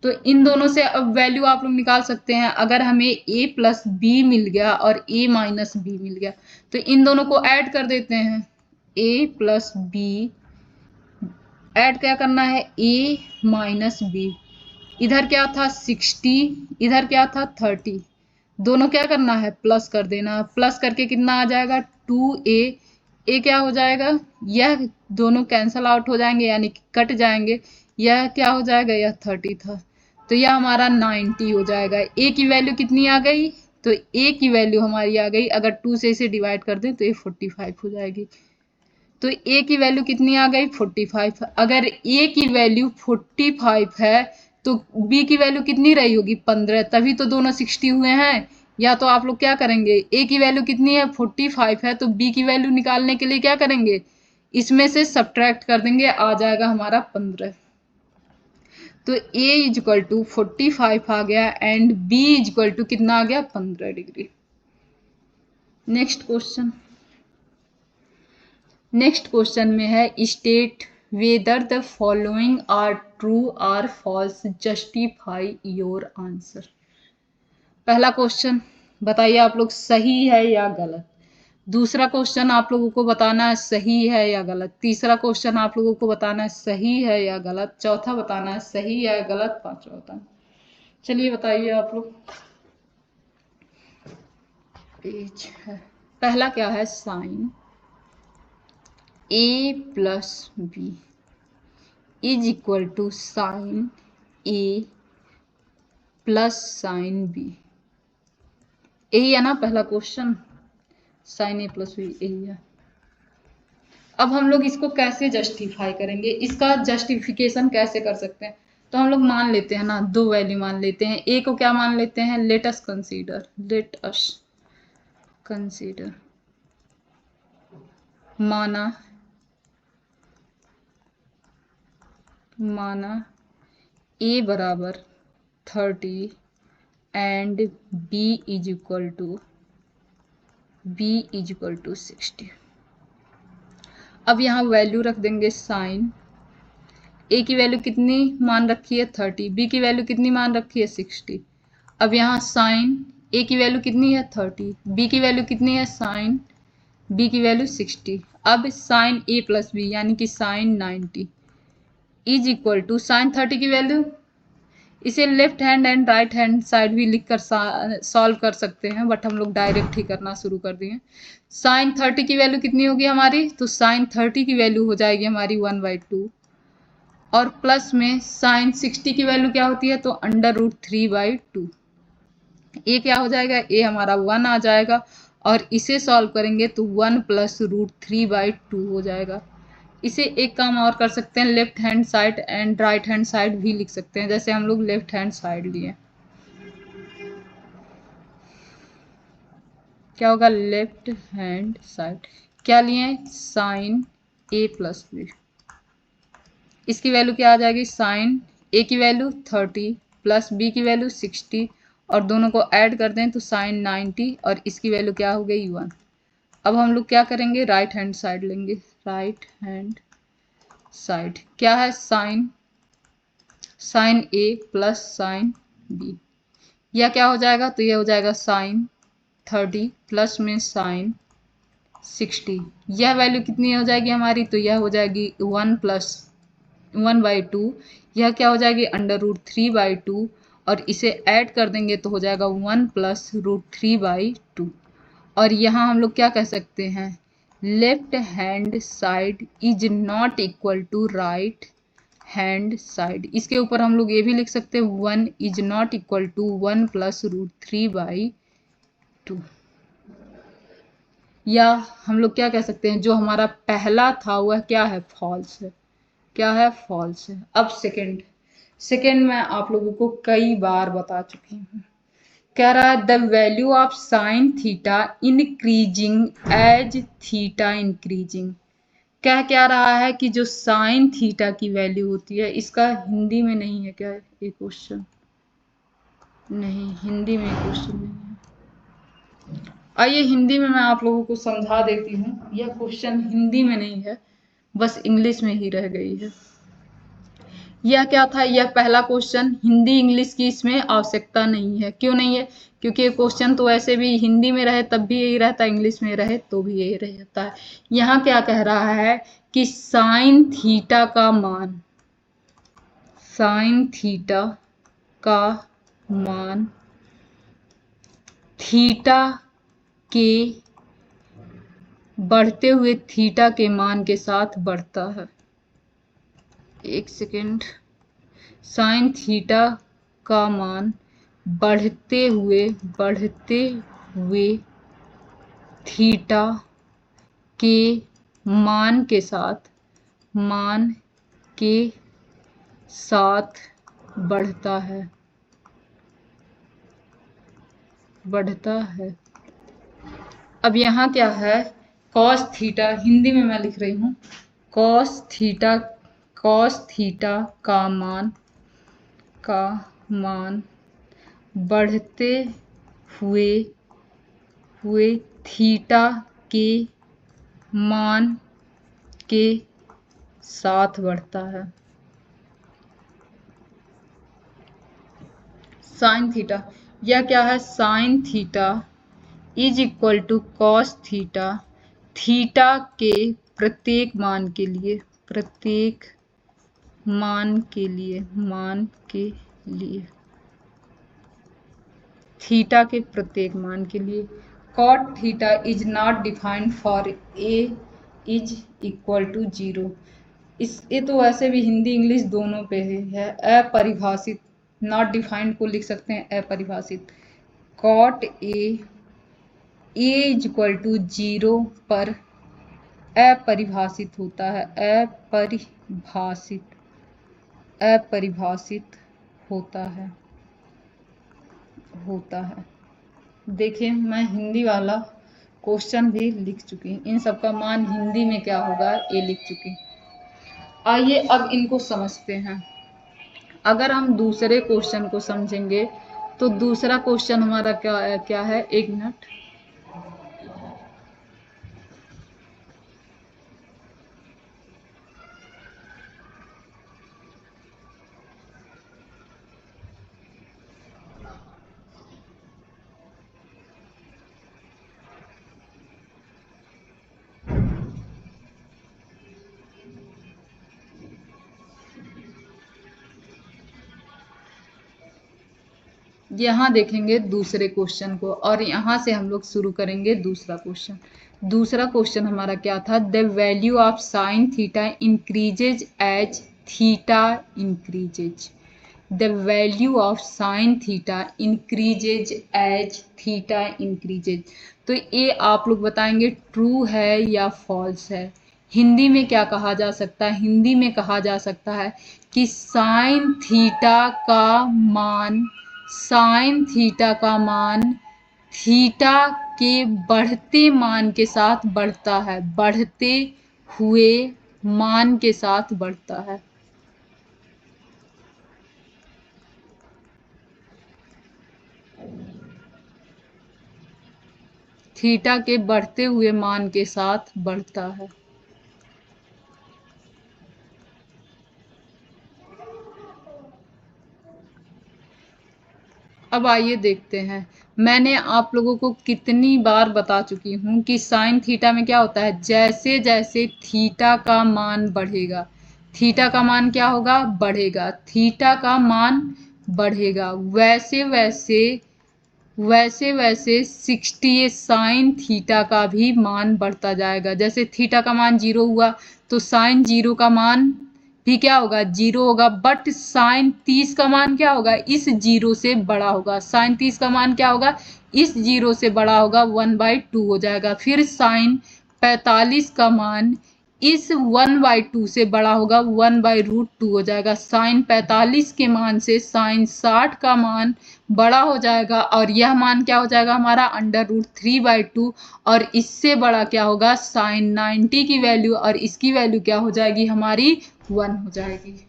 तो इन दोनों से अब वैल्यू आप लोग निकाल सकते हैं। अगर हमें a प्लस बी मिल गया और a माइनस बी मिल गया तो इन दोनों को ऐड कर देते हैं। a प्लस बी ऐड क्या करना है, a माइनस बी, इधर क्या था 60, इधर क्या था 30, दोनों क्या करना है प्लस कर देना। प्लस करके कितना आ जाएगा 2a, a क्या हो जाएगा, यह दोनों कैंसल आउट हो जाएंगे यानी कि कट जाएंगे। यह क्या हो जाएगा, यह 30 था तो यह हमारा 90 हो जाएगा। a की वैल्यू कितनी आ गई, तो a की वैल्यू हमारी आ गई, अगर 2 से इसे डिवाइड कर दें तो ये 45 हो जाएगी। तो a की वैल्यू कितनी आ गई 45। अगर a की वैल्यू 45 है तो b की वैल्यू कितनी रही होगी 15, तभी तो दोनों 60 हुए हैं। या तो आप लोग क्या करेंगे, a की वैल्यू कितनी है 45 है तो b की वैल्यू निकालने के लिए क्या करेंगे, इसमें से सब्ट्रैक्ट कर देंगे, आ जाएगा हमारा 15। तो a इज इक्वल टू 45 आ गया and b is equal to कितना आ गया 15 डिग्री। नेक्स्ट क्वेश्चन में है state whether the following are true और फॉल्स, जस्टिफाई योर आंसर। पहला क्वेश्चन बताइए आप लोग सही है या गलत। दूसरा क्वेश्चन आप लोगों को बताना है सही है या गलत। तीसरा क्वेश्चन आप लोगों को बताना है सही है या गलत। चौथा बताना है सही है या गलत। पांचवा बताना। चलिए बताइए आप लोग। पेज है पहला क्या है, sine a plus b is equal to sine a plus sine b. यही है ना पहला question, sine a plus b यही है। अब हम लोग इसको कैसे जस्टिफाई करेंगे, इसका जस्टिफिकेशन कैसे कर सकते हैं। तो हम लोग मान लेते हैं ना, दो वैल्यू मान लेते हैं। a को क्या मान लेते हैं, लेट अस कंसीडर माना a बराबर 30 and b is equal to 60। अब यहाँ वैल्यू रख देंगे साइन। a की वैल्यू कितनी मान रखी है 30, b की वैल्यू कितनी मान रखी है 60। अब यहाँ साइन a की वैल्यू कितनी है 30, b की वैल्यू कितनी है साइन b की वैल्यू 60। अब साइन a प्लस बी यानी कि sine 90 is equal to sine 30 की वैल्यू, इसे left hand and right hand side भी लिख कर सॉल्व कर सकते हैं, बट हम लोग डायरेक्ट ही करना शुरू कर दिए। साइन 30 की वैल्यू कितनी होगी हमारी, तो साइन 30 की वैल्यू हो जाएगी हमारी 1/2 और प्लस में साइन 60 की वैल्यू क्या होती है, तो √3/2। ए क्या हो जाएगा, ए हमारा 1 आ जाएगा और इसे सॉल्व करेंगे तो 1 + √3/2 हो जाएगा। इसे एक काम और कर सकते हैं, left hand side and right hand side भी लिख सकते हैं। जैसे हम लोग लेफ्ट हैंड साइड लिए, क्या होगा, लेफ्ट हैंड साइड क्या लिए, साइन a प्लस बी। इसकी वैल्यू क्या आ जाएगी, साइन a की वैल्यू 30 प्लस b की वैल्यू 60 और दोनों को ऐड कर दें तो साइन 90 और इसकी वैल्यू क्या हो गई 1। अब हम लोग क्या करेंगे, राइट हैंड साइड लेंगे। राइट हैंड साइड क्या है, sine a plus sine b, यह क्या हो जाएगा, तो यह हो जाएगा साइन 30 प्लस में साइन 60। यह वैल्यू कितनी हो जाएगी हमारी, तो यह हो जाएगी 1 + 1/2। यह क्या हो जाएगी √3/2 और इसे ऐड कर देंगे तो हो जाएगा 1 + √3/2। और यहाँ हम लोग क्या कह सकते हैं, left hand side is not equal to right hand side. इसके ऊपर हम लोग ये भी लिख सकते हैं 1 इज नॉट इक्वल टू 1 + √3/2। या हम लोग क्या कह सकते हैं, जो हमारा पहला था वह क्या है, फॉल्स है। क्या है, फॉल्स है। अब सेकेंड मैं आप लोगों को कई बार बता चुकी हूँ। कह रहा है the value of sine theta increasing as theta increasing. क्या रहा है कि जो साइन थीटा की वैल्यू होती है, इसका हिंदी में नहीं है क्या ये क्वेश्चन, नहीं हिंदी में क्वेश्चन नहीं है। आइए हिंदी में मैं आप लोगों को समझा देती हूँ। यह क्वेश्चन हिंदी में नहीं है, बस इंग्लिश में ही रह गई है। यह क्या था, यह पहला क्वेश्चन। हिंदी इंग्लिश की इसमें आवश्यकता नहीं है। क्यों नहीं है? क्योंकि ये क्वेश्चन तो ऐसे भी हिंदी में रहे तब भी यही रहता है, इंग्लिश में रहे तो भी यही रहता है। यहाँ क्या कह रहा है कि साइन थीटा का मान, साइन थीटा का मान थीटा के बढ़ते हुए थीटा के मान के साथ बढ़ता है। एक सेकेंड। साइन थीटा का मान बढ़ते हुए थीटा के मान के साथ बढ़ता है। अब यहाँ क्या है, कॉस थीटा, हिंदी में मैं लिख रही हूँ, कॉस थीटा का मान बढ़ते हुए थीटा के मान के साथ बढ़ता है। साइन थीटा, यह क्या है, sine theta is equal to cos theta, theta के प्रत्येक मान के लिए थीटा के प्रत्येक मान के लिए। Cot theta is not defined for a is equal to 0। ये तो वैसे भी हिंदी इंग्लिश दोनों पे है। अपरिभाषित, नॉट डिफाइंड को लिख सकते हैं अपरिभाषित। Cot a is equal to 0 पर अपरिभाषित होता है, अपरिभाषित होता है। देखिए मैं हिंदी वाला क्वेश्चन भी लिख चुकी हूँ, इन सब का मान हिंदी में क्या होगा ये लिख चुकी हूँ। आइए अब इनको समझते हैं। अगर हम दूसरे क्वेश्चन को समझेंगे तो दूसरा क्वेश्चन हमारा क्या है, एक मिनट। यहाँ देखेंगे दूसरे क्वेश्चन को और यहाँ से हम लोग शुरू करेंगे दूसरा क्वेश्चन। दूसरा क्वेश्चन हमारा क्या था, the value of sine theta increases as theta increases. The value of sine theta increases as theta increases. तो ये आप लोग बताएंगे ट्रू है या फॉल्स है। हिंदी में क्या कहा जा सकता है, हिंदी में कहा जा सकता है कि साइन थीटा का मान थीटा के बढ़ते मान के साथ बढ़ता है, बढ़ते हुए मान के साथ बढ़ता है। थीटा के बढ़ते हुए मान के साथ बढ़ता है। अब आइए देखते हैं, मैंने आप लोगों को कितनी बार बता चुकी हूँ कि साइन थीटा में क्या होता है, जैसे जैसे थीटा का मान बढ़ेगा, थीटा का मान क्या होगा, बढ़ेगा, थीटा का मान बढ़ेगा, वैसे वैसे 60 साइन थीटा का भी मान बढ़ता जाएगा। जैसे थीटा का मान 0 हुआ तो साइन 0 का मान भी क्या होगा, 0 होगा। बट साइन 30 का मान क्या होगा, इस 0 से बड़ा होगा। साइन 30 का मान क्या होगा, इस 0 से बड़ा होगा, 1/2 हो जाएगा। फिर साइन 45 का मान इस 1/2 से बड़ा होगा, 1/√2 हो जाएगा। साइन 45 के मान से साइन 60 का मान बड़ा हो जाएगा और यह मान क्या हो जाएगा हमारा, √3/2। और इससे बड़ा क्या होगा, साइन 90 की वैल्यू, और इसकी वैल्यू क्या हो जाएगी हमारी, 1 हो जाएगी।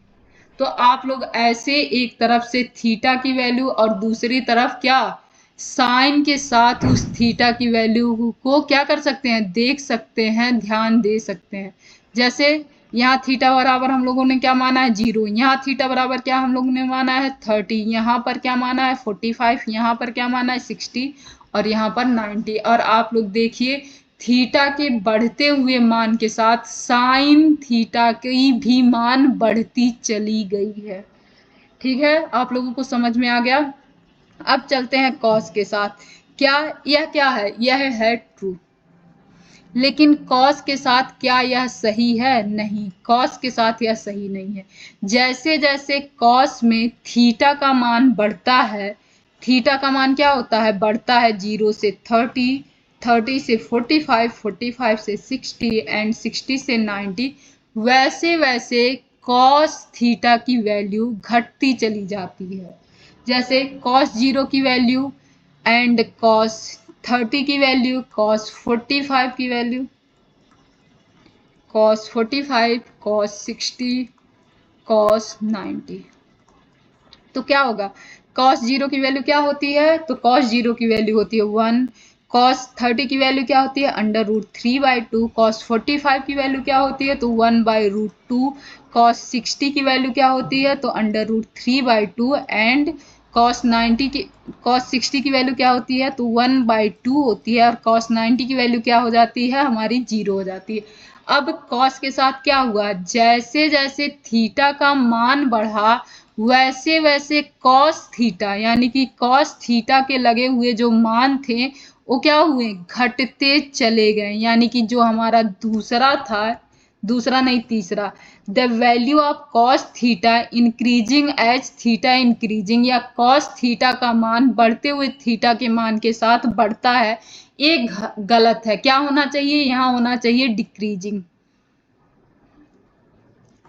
तो आप लोग ऐसे एक तरफ से थीटा की वैल्यू और दूसरी तरफ क्या, साइन के साथ उस थीटा की वैल्यू को क्या कर सकते हैं, देख सकते हैं, ध्यान दे सकते हैं। जैसे यहाँ थीटा बराबर हम लोगों ने क्या माना है 0, यहाँ थीटा बराबर क्या हम लोगों ने माना है 30, यहाँ पर क्या माना है 45, यहाँ पर क्या माना है 60 और यहाँ पर 90। और आप लोग देखिए थीटा के बढ़ते हुए मान के साथ साइन थीटा की भी मान बढ़ती चली गई है। ठीक है, आप लोगों को समझ में आ गया। अब चलते हैं कॉस के साथ। क्या है, यह है ट्रू। लेकिन कॉस के साथ क्या यह सही है, नहीं, कॉस के साथ यह सही नहीं है। जैसे जैसे कॉस में थीटा का मान बढ़ता है, थीटा का मान क्या होता है, बढ़ता है 0 से 30, 30 से 45, 45 से 60 एंड 60 से 90, वैसे वैसे कॉस थीटा की वैल्यू घटती चली जाती है। जैसे कॉस 0 की वैल्यू एंड कॉस 30 की वैल्यू, कॉस 45 की वैल्यू, कॉस 45, कॉस 60, कॉस 90। तो क्या होगा, कॉस 0 की वैल्यू क्या होती है, तो कॉस 0 की वैल्यू होती है 1। कॉस 30 की वैल्यू क्या होती है, √3/2। कॉस 45 की वैल्यू क्या होती है, तो 1/√2। कॉस 60 की वैल्यू क्या होती है, तो √3/2 एंड कॉस 60 की वैल्यू क्या होती है, तो 1/2 होती है। और कॉस 90 की वैल्यू क्या हो जाती है, हमारी 0 हो जाती है। अब कॉस के साथ क्या हुआ, जैसे जैसे थीटा का मान बढ़ा वैसे वैसे कॉस थीटा यानी कि कॉस थीटा के लगे हुए जो मान थे वो क्या हुए, घटते चले गए। यानी कि जो हमारा दूसरा था, दूसरा नहीं तीसरा, the value of cos theta increasing as theta increasing, या कॉस थीटा का मान बढ़ते हुए थीटा के मान के साथ बढ़ता है, ये गलत है। क्या होना चाहिए, यहाँ होना चाहिए डिक्रीजिंग,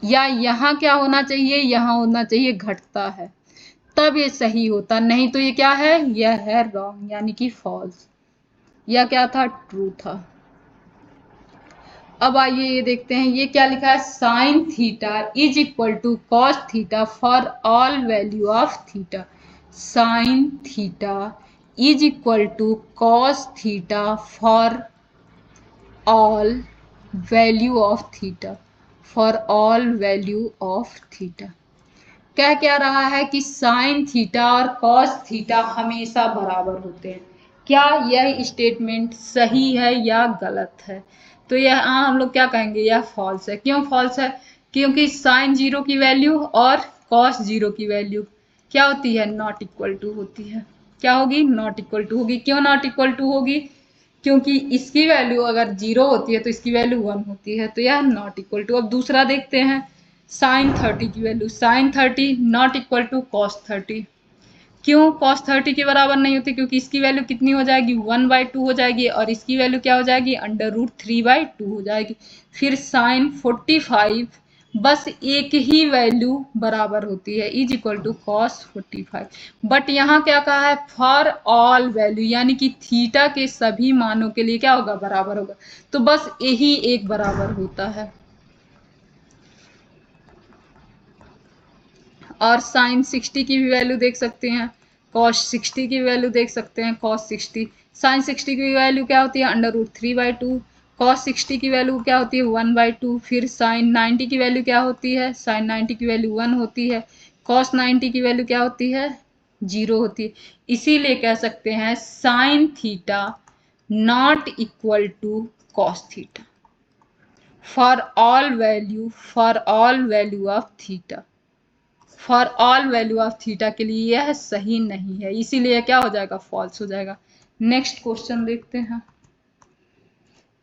या यहाँ क्या होना चाहिए, यहाँ होना चाहिए घटता है, तब ये सही होता। नहीं तो ये क्या है, यह है रॉन्ग यानी कि फॉल्स। या क्या था, ट्रू था। अब आइए ये देखते हैं, ये क्या लिखा है, sine theta is equal to cos theta for all value of theta. Sine theta is equal to cos theta for all value of theta, for all value of theta। कह क्या रहा है कि साइन थीटा और cos theta हमेशा बराबर होते हैं। क्या यह स्टेटमेंट सही है या गलत है, तो यह हम लोग क्या कहेंगे, यह फॉल्स है। क्यों फॉल्स है, क्योंकि साइन 0 की वैल्यू और कॉस 0 की वैल्यू क्या होती है, नॉट इक्वल टू होती है। क्या होगी, नॉट इक्वल टू होगी। क्यों नॉट इक्वल टू होगी, क्योंकि इसकी वैल्यू अगर 0 होती है तो इसकी वैल्यू 1 होती है, तो यह नॉट इक्वल टू। अब दूसरा देखते हैं, साइन 30 की value, sine 30 not equal to cos 30। क्यों कॉस 30 के बराबर नहीं होती, क्योंकि इसकी वैल्यू कितनी हो जाएगी, 1/2 हो जाएगी, और इसकी वैल्यू क्या हो जाएगी, √3/2 हो जाएगी। फिर साइन 45 बस एक ही वैल्यू बराबर होती है, is equal to cos 45। But यहाँ क्या कहा है, फॉर ऑल वैल्यू, यानी कि थीटा के सभी मानों के लिए क्या होगा, बराबर होगा। तो बस यही एक बराबर होता है। और साइन 60 की भी वैल्यू देख सकते हैं, कॉस 60 की वैल्यू देख सकते हैं, कॉस 60। साइन 60 की वैल्यू क्या होती है, √3/2। कॉस 60 की वैल्यू क्या होती है, 1/2। फिर साइन 90 की वैल्यू क्या होती है, साइन 90 की वैल्यू 1 होती है। कॉस 90 की वैल्यू क्या होती है, 0 होती है। इसीलिए कह सकते हैं sine theta not equal to cos theta for all value of theta. For all value of theta के लिए यह सही नहीं है, इसीलिए क्या हो जाएगा, फॉल्स हो जाएगा। नेक्स्ट क्वेश्चन देखते हैं,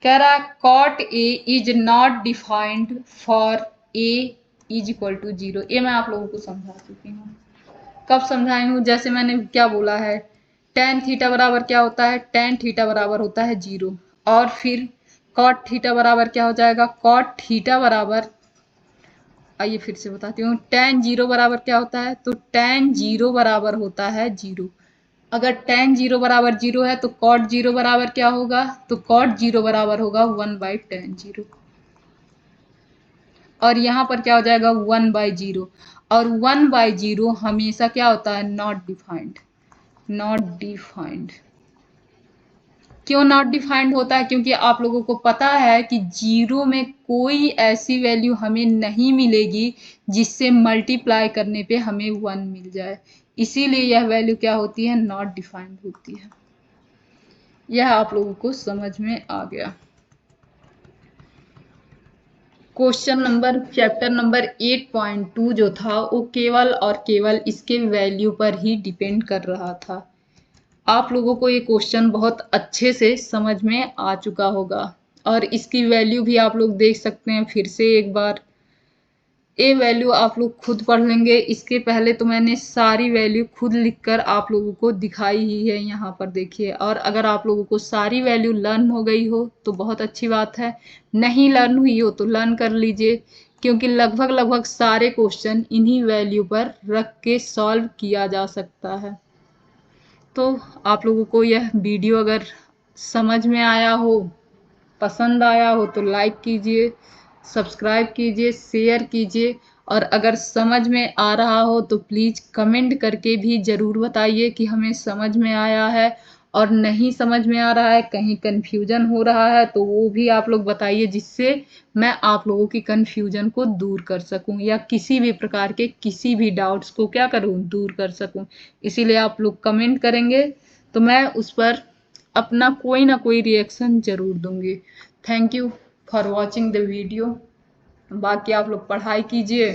कह रहा है cot a is not defined for a is equal to 0। ये मैं आप लोगों को समझा चुकी हूँ। कब समझाई हूँ, जैसे मैंने क्या बोला है, टेन थीटा बराबर क्या होता है, टेन थीटा बराबर होता है 0। और फिर कॉट थीटा बराबर क्या हो जाएगा, कॉट थीटा बराबर, आइए फिर से बताती हूँ, टेन 0 बराबर क्या होता है, तो टेन 0 बराबर होता है 0। अगर टेन 0 बराबर 0 है तो कॉट 0 बराबर क्या होगा, तो कॉट 0 बराबर होगा 1/tan 0। और यहाँ पर क्या हो जाएगा, 1/0। और 1/0 हमेशा क्या होता है, नॉट डिफाइंड। Not defined. क्यों नॉट डिफाइंड होता है? क्योंकि आप लोगों को पता है कि जीरो में कोई ऐसी वैल्यू हमें नहीं मिलेगी जिससे मल्टीप्लाई करने पे हमें 1 मिल जाए, इसीलिए यह वैल्यू क्या होती है? नॉट डिफाइंड होती है। यह आप लोगों को समझ में आ गया। क्वेश्चन नंबर चैप्टर नंबर 8.2 जो था वो केवल और केवल इसके वैल्यू पर ही डिपेंड कर रहा था। आप लोगों को ये क्वेश्चन बहुत अच्छे से समझ में आ चुका होगा और इसकी वैल्यू भी आप लोग देख सकते हैं फिर से एक बार। ये वैल्यू आप लोग खुद पढ़ लेंगे। इसके पहले तो मैंने सारी वैल्यू खुद लिखकर आप लोगों को दिखाई ही है, यहाँ पर देखिए। और अगर आप लोगों को सारी वैल्यू लर्न हो गई हो तो बहुत अच्छी बात है, नहीं लर्न हुई हो तो लर्न कर लीजिए, क्योंकि लगभग लगभग सारे क्वेश्चन इन्हीं वैल्यू पर रख के सॉल्व किया जा सकता है। तो आप लोगों को यह वीडियो अगर समझ में आया हो, पसंद आया हो तो लाइक कीजिए, सब्सक्राइब कीजिए, शेयर कीजिए, और अगर समझ में आ रहा हो तो प्लीज़ कमेंट करके भी ज़रूर बताइए कि हमें समझ में आया है, और नहीं समझ में आ रहा है, कहीं कन्फ्यूजन हो रहा है तो वो भी आप लोग बताइए, जिससे मैं आप लोगों की कन्फ्यूजन को दूर कर सकूं या किसी भी प्रकार के किसी भी डाउट्स को क्या करूं, दूर कर सकूं। इसीलिए आप लोग कमेंट करेंगे तो मैं उस पर अपना कोई ना कोई रिएक्शन जरूर दूंगी। Thank you for watching the video. बाकी आप लोग पढ़ाई कीजिए